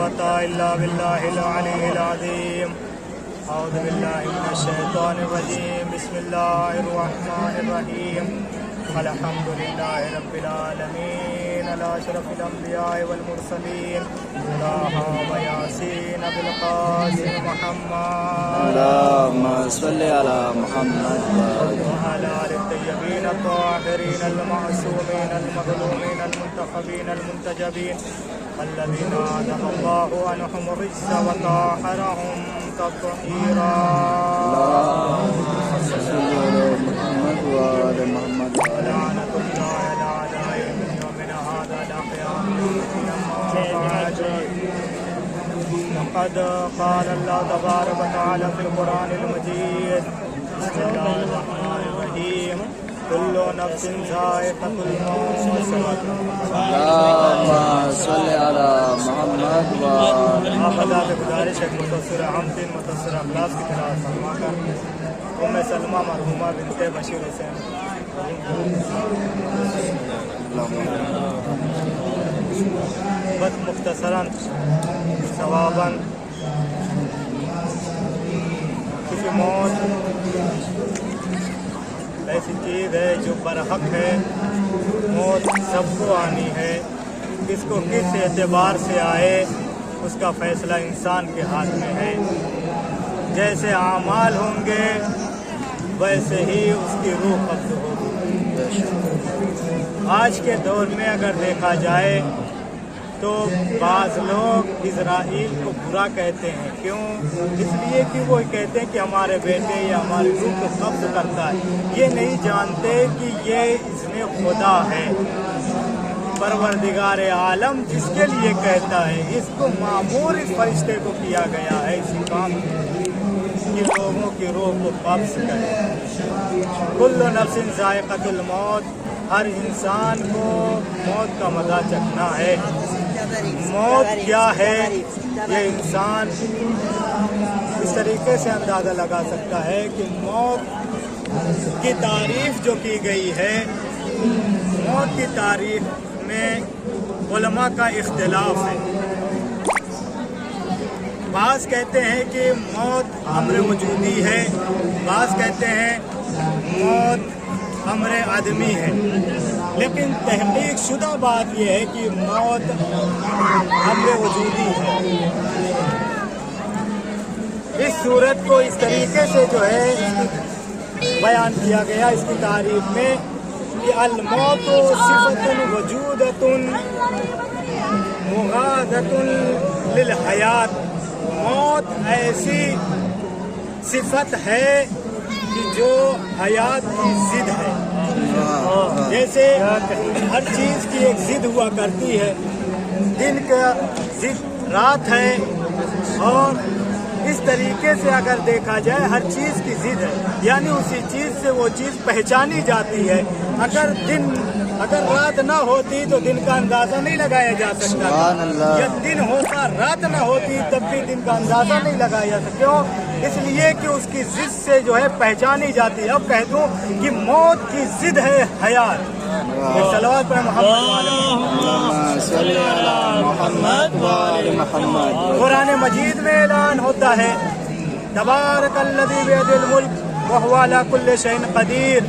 قوة إلا بالله العلي العظيم. أعوذ بالله من الشيطان الرجيم. بسم الله الرحمن الرحيم. الحمد لله رب العالمين على أشرف الأنبياء والمرسلين طه وياسين بالقاسم محمد اللهم صل على محمد وعلى آل الطيبين الطاهرين المعصومين المظلومين المنتخبين المنتجبين الذين أذهب الله عنهم الرجس وطهرهم تطهيرا. اللهم صل على محمد وعلى محمد لعنة الله على أعدائهم من يومنا هذا الأحياء لقد قال الله تبارك وتعالى في القرآن المجيد. بسم الله الرحمن الرحيم. كل نفس ذائقة الموت. اللهم صل على محمد وعلى آپ اللہ سے گزارش ہے متصر حمدن متصر اخلاص کی طرح فرما کر ام سلمہ مرحومہ بنت بشیر حسین بس مختصراً ثواباً کیونکہ موت ایسی چیز ہے جو برحق ہے. موت سب کو آنی ہے. کس کو کس اعتبار سے آئے اس کا فیصلہ انسان کے ہاتھ میں ہے. جیسے اعمال ہوں گے ویسے ہی اس کی روح قبض ہوگی. آج کے دور میں اگر دیکھا جائے تو بعض لوگ اسرائیل کو برا کہتے ہیں. کیوں؟ اس لیے کہ وہ کہتے ہیں کہ ہمارے بیٹے یا ہماری روح کو قبض کرتا ہے. یہ نہیں جانتے کہ یہ اس میں خدا ہے پروردگار عالم جس کے لیے کہتا ہے. اس کو معمور اس فرشتے کو کیا گیا ہے اسی کام کہ لوگوں کی روح کو قبض کرے. کل نفس ذائقۃ الموت. ہر انسان کو موت کا مزہ چکھنا ہے. موت کیا ہے یہ انسان اس طریقے سے اندازہ لگا سکتا ہے کہ موت کی تعریف جو کی گئی ہے, موت کی تعریف میں علماء کا اختلاف ہے. بعض کہتے ہیں کہ موت امر وجودی ہے, بعض کہتے ہیں موت امر آدمی ہے. لیکن تحقیق شدہ بات یہ ہے کہ موت امر وجودی ہے. اس صورت کو اس طریقے سے جو ہے بیان کیا گیا اس کی تعریف میں کہ الموت صفت وجودۃ مغادۃ للحیات. موت ایسی صفت ہے کہ جو حیات کی ضد ہے. جیسے ہر چیز کی ایک ضد ہوا کرتی ہے. دن کا ضد رات ہے, اور اس طریقے سے اگر دیکھا جائے ہر چیز کی ضد ہے, یعنی اسی چیز سے وہ چیز پہچانی جاتی ہے. اگر رات نہ ہوتی تو دن کا اندازہ نہیں لگایا جا سکتا, یا دن ہوتا رات نہ ہوتی تب بھی دن کا اندازہ نہیں لگایا جا سکتا. کیوں؟ اس لیے کہ اس کی ضد سے جو ہے پہچانی جاتی ہے. اب کہہ دوں کہ موت کی ضد ہے حیات. صلوات پر محمد. قرآن مجید میں اعلان ہوتا ہے تبارک الذی بیدہ الملک وہو علی کل شیء قدیر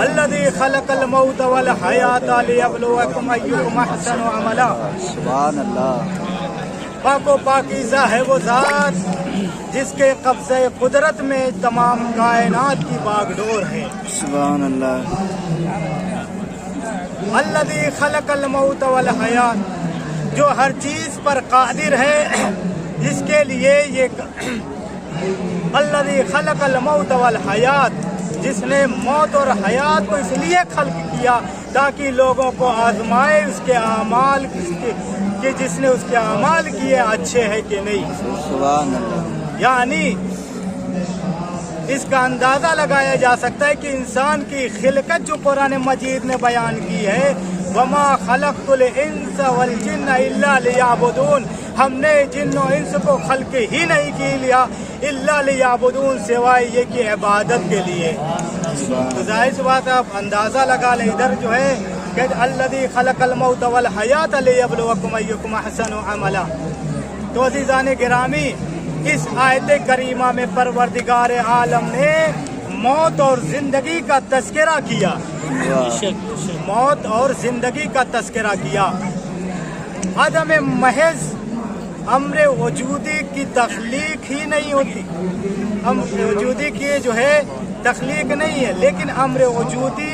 الذی خلق الموت والحیات لیبلوکم ایکم احسن عملا. سبحان اللہ. پاک و پاکیزہ ہے وہ ذات جس کے قبضہ قدرت میں تمام کائنات کی باغ ڈور ہے. سبحان اللہ. الذی خلق الموت والحیات, جو ہر چیز پر قادر ہے. اس کے لیے یہ الذی خلق الموت والحیات, جس نے موت اور حیات کو اس لیے خلق کیا تاکہ لوگوں کو آزمائے اس کے اعمال کہ جس نے اس کے اعمال کیے اچھے ہیں کہ نہیں. سبحان اللہ. یعنی اس کا اندازہ لگایا جا سکتا ہے کہ انسان کی خلقت جو قرآن مجید نے بیان کی ہے وَمَا خَلَقْتُ الْإِنسَ وَالْجِنَّ إِلَّا لِيَعْبُدُونَ, ہم نے جن و انس کو خلق ہی نہیں کی لیا الا لیعبدون, سوائے یہ کہ عبادت کے لیے. تو ظاہر سی بات آپ اندازہ لگا لیں ادھر جو ہے کہ الذی خلق الموت والحیات لیبلوکم ایکم احسن عملا. تو عزیزان گرامی اس آیت کریمہ میں پروردگار عالم نے موت اور زندگی کا تذکرہ کیا، موت اور زندگی کا تذکرہ کیا۔ عدم محض امر وجودی کی تخلیق ہی نہیں ہوتی، امر وجودی کی جو ہے تخلیق نہیں ہے، لیکن امر وجودی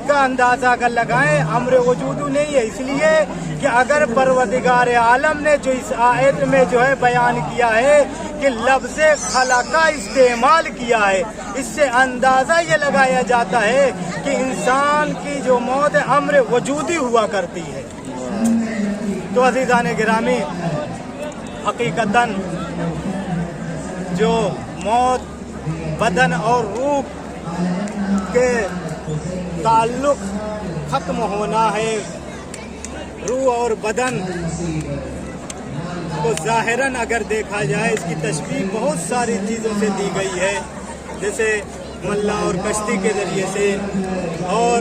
کا اندازہ اگر لگائیں امر وجودی نہیں ہے، اس لیے کہ اگر پروردگار عالم نے جو اس آیت میں جو ہے بیان کیا ہے کہ لفظ خلقہ استعمال کیا ہے، اس سے اندازہ یہ لگایا جاتا ہے کہ انسان کی جو موت ہے امر وجودی ہوا کرتی ہے۔ تو عزیزان گرامی حقیقتاً جو موت بدن اور روح کے تعلق ختم ہونا ہے، روح اور بدن کو ظاہراً اگر دیکھا جائے اس کی تشبیہ بہت ساری چیزوں سے دی گئی ہے، جیسے ملا اور کشتی کے ذریعے سے، اور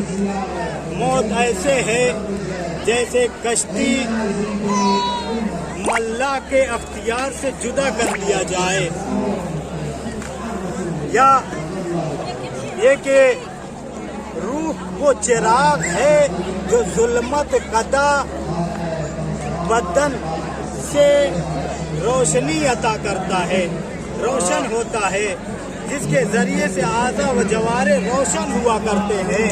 موت ایسے ہے جیسے کشتی ملا کے اختیار سے جدا کر دیا جائے، یا یہ کہ روح وہ چراغ ہے جو ظلمت قطع بدن سے روشنی عطا کرتا ہے، روشن ہوتا ہے، جس کے ذریعے سے اعضاء و جوارح روشن ہوا کرتے ہیں۔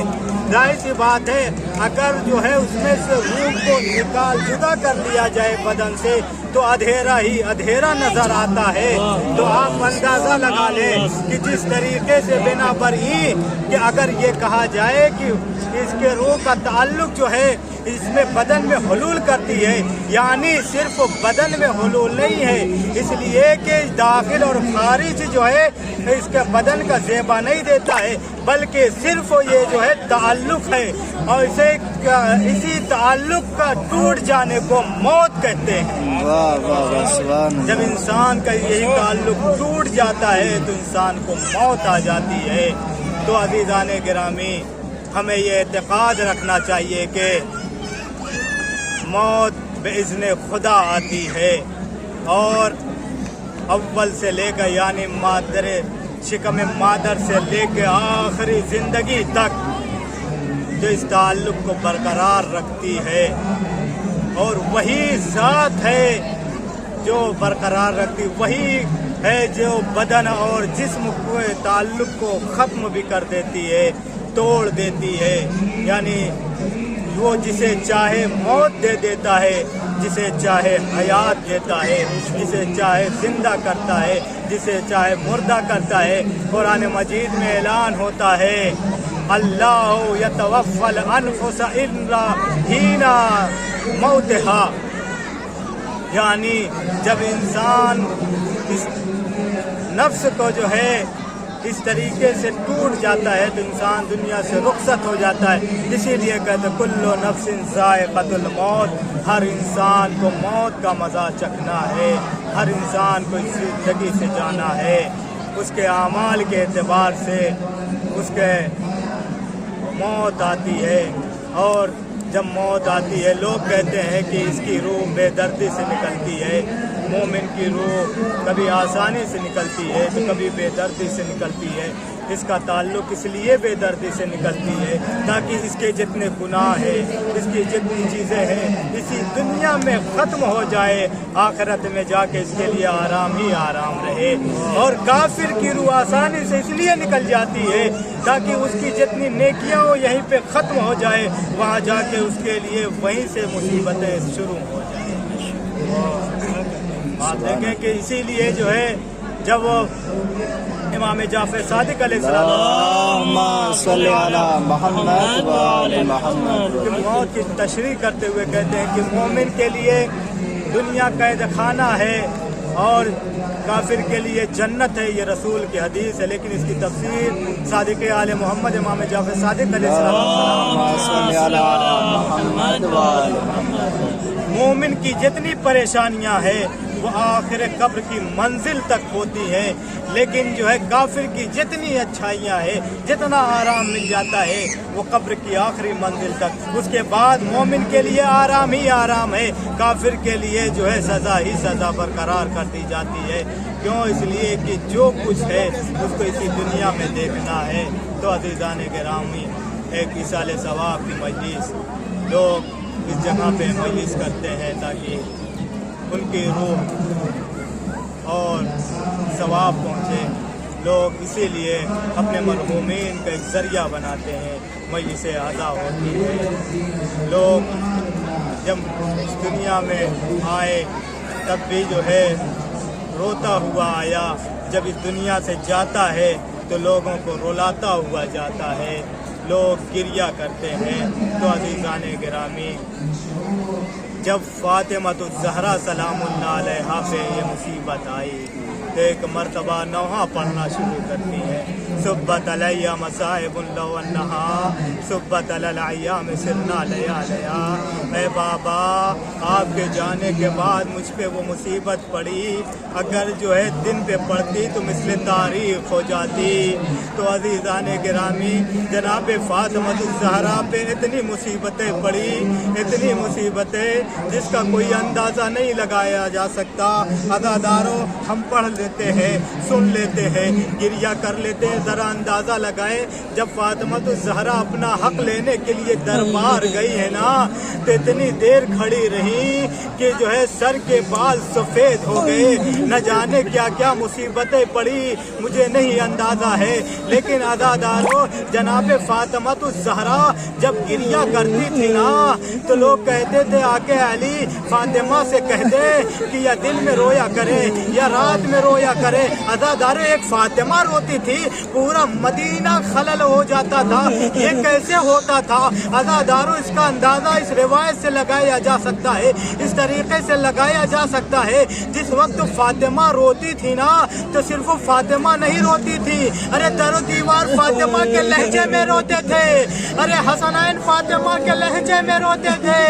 ظاہر سی بات ہے اگر جو ہے اس میں سے روح کو نکال جدا کر لیا جائے بدن سے تو اندھیرا ہی اندھیرا نظر آتا ہے۔ تو آپ اندازہ لگا لیں کہ جس طریقے سے بنا پر ہی کہ اگر یہ کہا جائے کہ اس کے روح کا تعلق جو ہے اس میں بدن میں حلول کرتی ہے، یعنی صرف بدن میں حلول نہیں ہے، اس لیے کہ داخل اور خارج جو ہے اس کے بدن کا زیبا نہیں دیتا ہے، بلکہ صرف یہ جو ہے تعلق ہے، اور اسی تعلق کا ٹوٹ جانے کو موت کہتے ہیں۔ جب انسان کا یہی تعلق ٹوٹ جاتا ہے تو انسان کو موت آ جاتی ہے۔ تو عزیزان گرامی ہمیں یہ اعتقاد رکھنا چاہیے کہ موت باذن خدا آتی ہے، اور اول سے لے کر یعنی مادر شکم مادر سے لے کے آخری زندگی تک جو اس تعلق کو برقرار رکھتی ہے، اور وہی ذات ہے جو برقرار رکھتی، وہی ہے جو بدن اور جسم کے تعلق کو ختم بھی کر دیتی ہے، توڑ دیتی ہے، یعنی وہ جسے چاہے موت دے دیتا ہے، جسے چاہے حیات دیتا ہے، جسے چاہے زندہ کرتا ہے، جسے چاہے مردہ کرتا ہے۔ قرآن مجید میں اعلان ہوتا ہے اللہ یتوفی الانفس حین موتہا، یعنی جب انسان اس نفس کو جو ہے اس طریقے سے ٹوٹ جاتا ہے تو انسان دنیا سے رخصت ہو جاتا ہے۔ اسی لیے کہتے ہیں کل نفس ذائقۃ الموت، ہر انسان کو موت کا مزہ چکھنا ہے، ہر انسان کو اس زندگی سے جانا ہے، اس کے اعمال کے اعتبار سے اس کے موت آتی ہے۔ اور جب موت آتی ہے لوگ کہتے ہیں کہ اس کی روح بے دردی سے نکلتی ہے، مومن کی روح کبھی آسانی سے نکلتی ہے تو کبھی بے دردی سے نکلتی ہے۔ اس کا تعلق اس لیے بے دردی سے نکلتی ہے تاکہ اس کے جتنے گناہ ہیں، اس کی جتنی چیزیں ہیں اسی دنیا میں ختم ہو جائے، آخرت میں جا کے اس کے لیے آرام ہی آرام رہے۔ اور کافر کی روح آسانی سے اس لیے نکل جاتی ہے تاکہ اس کی جتنی نیکیاں ہو یہیں پہ ختم ہو جائے، وہاں جا کے اس کے لیے وہیں سے مصیبتیں شروع ہو جائیں۔ آپ دیکھیں کہ اسی لیے جو ہے جب امام جعفر صادق علیہ السلام موت کی تشریح کرتے ہوئے کہتے ہیں کہ مومن کے لیے دنیا قید خانہ ہے اور کافر کے لیے جنت ہے، یہ رسول کی حدیث ہے، لیکن اس کی تفسیر صادق آل محمد امام جعفر صادق علیہ السلام مومن کی جتنی پریشانیاں ہیں وہ آخر قبر کی منزل تک ہوتی ہے، لیکن جو ہے کافر کی جتنی اچھائیاں ہیں، جتنا آرام مل جاتا ہے وہ قبر کی آخری منزل تک، اس کے بعد مومن کے لیے آرام ہی آرام ہے، کافر کے لیے جو ہے سزا ہی سزا برقرار کر دی جاتی ہے۔ کیوں؟ اس لیے کہ جو کچھ ہے اس کو اسی دنیا میں دیکھنا ہے۔ تو عزیزان گرامی، ایک ایصال ثواب کی مجلس، لوگ اس جگہ پہ مجلس کرتے ہیں تاکہ ان کی روح اور ثواب پہنچے، لوگ اسی لیے اپنے مرحومین کا ایک ذریعہ بناتے ہیں، مجلس ادا ہوتی ہے۔ لوگ جب اس دنیا میں آئے تب بھی جو ہے روتا ہوا آیا، جب اس دنیا سے جاتا ہے تو لوگوں کو رلاتا ہوا جاتا ہے، لوگ گریہ کرتے ہیں۔ تو عزیزان گرامی، جب فاطمہ الزہرا سلام اللہ علیہا پہ یہ مصیبت آئی تو ایک مرتبہ نوحہ پڑھنا شروع کرتی ہے، صبت علیہ مصائب لو انہا صبت علی الایام سرنا لیالیا۔ اے بابا، آپ کے جانے کے بعد مجھ پہ وہ مصیبت پڑی، اگر جو ہے دن پہ پڑتی تو مثل تاریخ ہو جاتی۔ تو عزیزان گرامی، جناب فاطمہ الزہرا پہ اتنی مصیبتیں پڑی، اتنی مصیبتیں جس کا کوئی اندازہ نہیں لگایا جا سکتا۔ عزاداروں، ہم پڑھ لیتے ہیں، سن لیتے ہیں، گریہ کر لیتے ہیں، ذرا اندازہ لگائیں جب فاطمہ الزہرا اپنا حق لینے کے لیے دربار گئی ہے نا تو اتنی دیر کھڑی رہی کہ جو ہے سر کے بال سفید ہو گئے، نہ جانے کیا کیا مصیبتیں پڑی، مجھے نہیں اندازہ ہے۔ لیکن عزاداروں، جناب فاطمہ الزہرا جب گریہ کرتی تھی نا تو لوگ کہتے تھے آقا علی فاطمہ سے کہہ دے کہ یا دن میں رویا کرے یا رات میں رویا کرے۔ عزاداروں، ایک فاطمہ روتی تھی پورا مدینہ خلل ہو جاتا تھا، یہ کیسے ہوتا تھا؟ عزاداروں، اس کا اندازہ اس روایت سے لگایا جا سکتا ہے، اس طریقے سے لگایا جا سکتا ہے۔ جس وقت فاطمہ روتی تھی نا تو صرف فاطمہ نہیں روتی تھی، ارے در و دیوار فاطمہ کے لہجے میں روتے تھے، ارے حسنین فاطمہ کے لہجے میں روتے تھے،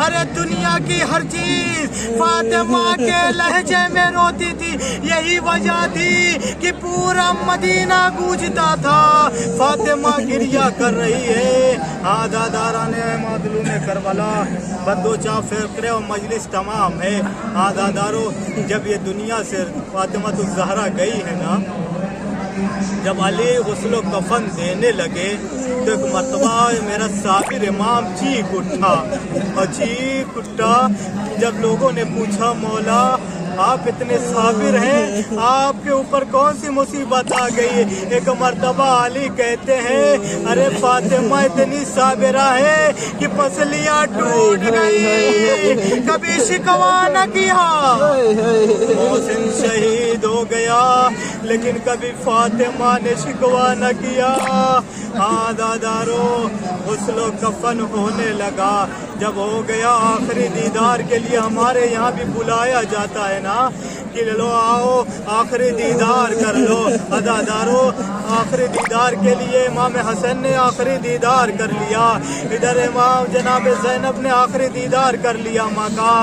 ارے دنیا کی ہر چیز فاطمہ کے لہجے میں روتی تھی۔ یہی وجہ تھی کہ پورا مدینہ گونجتا تھا، فاطمہ گریہ کر رہی ہے۔ عزاداران معظلوم کربلا، بدو چا فکرے و مجلس تمام ہے۔ عزاداروں، جب یہ دنیا سے فاطمہ الزہرا گئی ہے نا، جب علی غسل و کفن دینے لگے تو ایک مرتبہ میرا صابر امام چیخ اٹھا اور چیخ اٹھا۔ جب لوگوں نے پوچھا مولا آپ اتنے صابر ہیں، آپ کے اوپر کون سی مصیبت آ گئی؟ ایک مرتبہ علی کہتے ہیں ارے فاطمہ اتنی صابرہ ہے کہ پسلیاں ٹوٹ گئی، کبھی شکوہ نہ کیا، محسن شہید ہو گیا لیکن کبھی فاطمہ نے شکوہ نہ کیا۔ عزاداروں، غسل و کفن ہونے لگا، جب ہو گیا آخری دیدار کے لیے ہمارے یہاں بھی بلایا جاتا ہے نا کہ لو آؤ آخری دیدار کر لو۔ عزاداروں، آخری دیدار کے لیے امام حسن نے آخری دیدار کر لیا، ادھر امام جناب زینب نے آخری دیدار کر لیا ماں کا،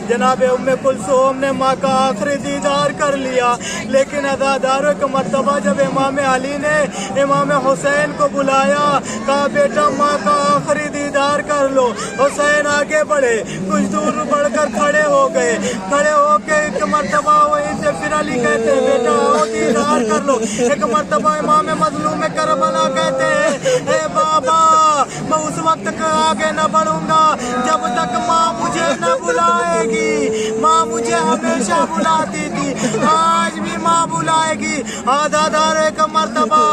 جناب ام کلثوم نے ماں کا آخری دیدار کر لیا۔ لیکن عزاداروں، ایک مرتبہ جب امام علی نے امام حسین کو بلایا، کہا بیٹا ماں کا آخری دیدار کر لو۔ حسین آگے بڑھے، کچھ دور بڑھ کر کھڑے ہو گئے، کھڑے ہو کے ایک مرتبہ وہیں سے پھر علی کہتے ہیں بیٹا آؤ دیدار کر لو۔ ایک مرتبہ امام مظلوم کربلا کہتے ہیں اے بابا میں اس وقت آگے نہ بڑھوں گا جب تک ماں مجھے نہ بلائے گی، ماں مجھے ہمیشہ بلاتی تھی، آج بھی ماں بلائے گی۔ عزادار ایک مرتبہ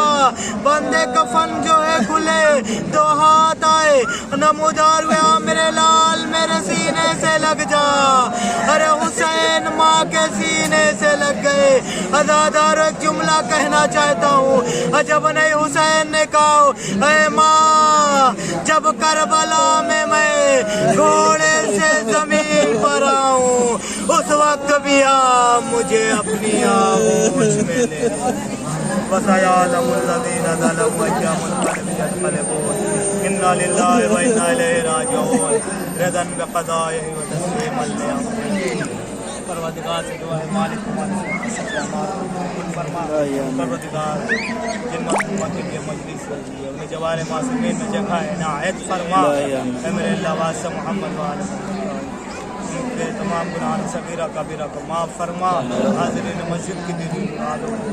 بندے کفن جو ہے کھلے، دو ہاتھ آئے، نمودار ہوا میرے لال میرے سینے سے لگ جا، ارے حسین ماں کے سینے سے لگ گئے۔ عزادار ایک جملہ کہنا چاہتا ہوں، عجب نہیں حسین نے کہا اے ماں جب کربلا میں گھوڑے سے زمین پر آؤں اس وقت بھی آپ مجھے اپنی آغوش میں لے۔ وَسَيَعْلَمُ الَّذِينَ ظَلَمُوا أَيَّ مُنقَلِبٍ يَنقَلِبُونَ إِنَّا لِلَّهِ وَإِنَّا إِلَيْهِ رَاجِعُونَ رِضًا بِقَضَائِهِ وَتَسْلِيمًا لِأَمْرِهِ۔ پروردگار سے دعا ہے مالک پروردگار جن محکومہ کے لیے مجلس رکھی ہے انہیں جوار معصومین میں جگہ عنایت فرما اے میرے اللہ واسطہ محمد والے ان کے تمام گناہ صغیرہ کبیرہ کو معاف فرما حاضرین مسجد کی دل مرادوں کو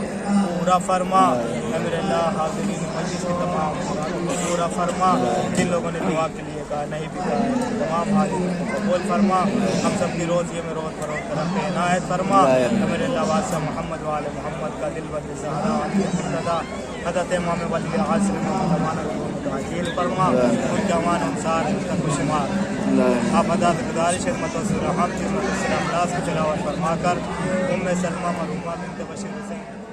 پورا فرما اے میرے اللہ حاضرین مسجد کی تمام مرادوں کو پورا فرما جن لوگوں نے دعا کے لیے کہا نہیں بھی کہا ہے تمام حاضرین کو قبول فرما ہم سب کی روزی میں روز فروغ کرتے عنایت فرما اے میرے اللہ واسطہ محمد والے محمد کا دل بدر زہرا مرتضیٰ حضرت امام ولی عصر میں زمانہ عجیل فرما ان جوان انصار ان کا شمار آپ حضرت گزارش خدمت و رحم خدمت و اخلاص کی تلاوت فرما کر ام سلمہ مرحومہ بنت بشیر حسین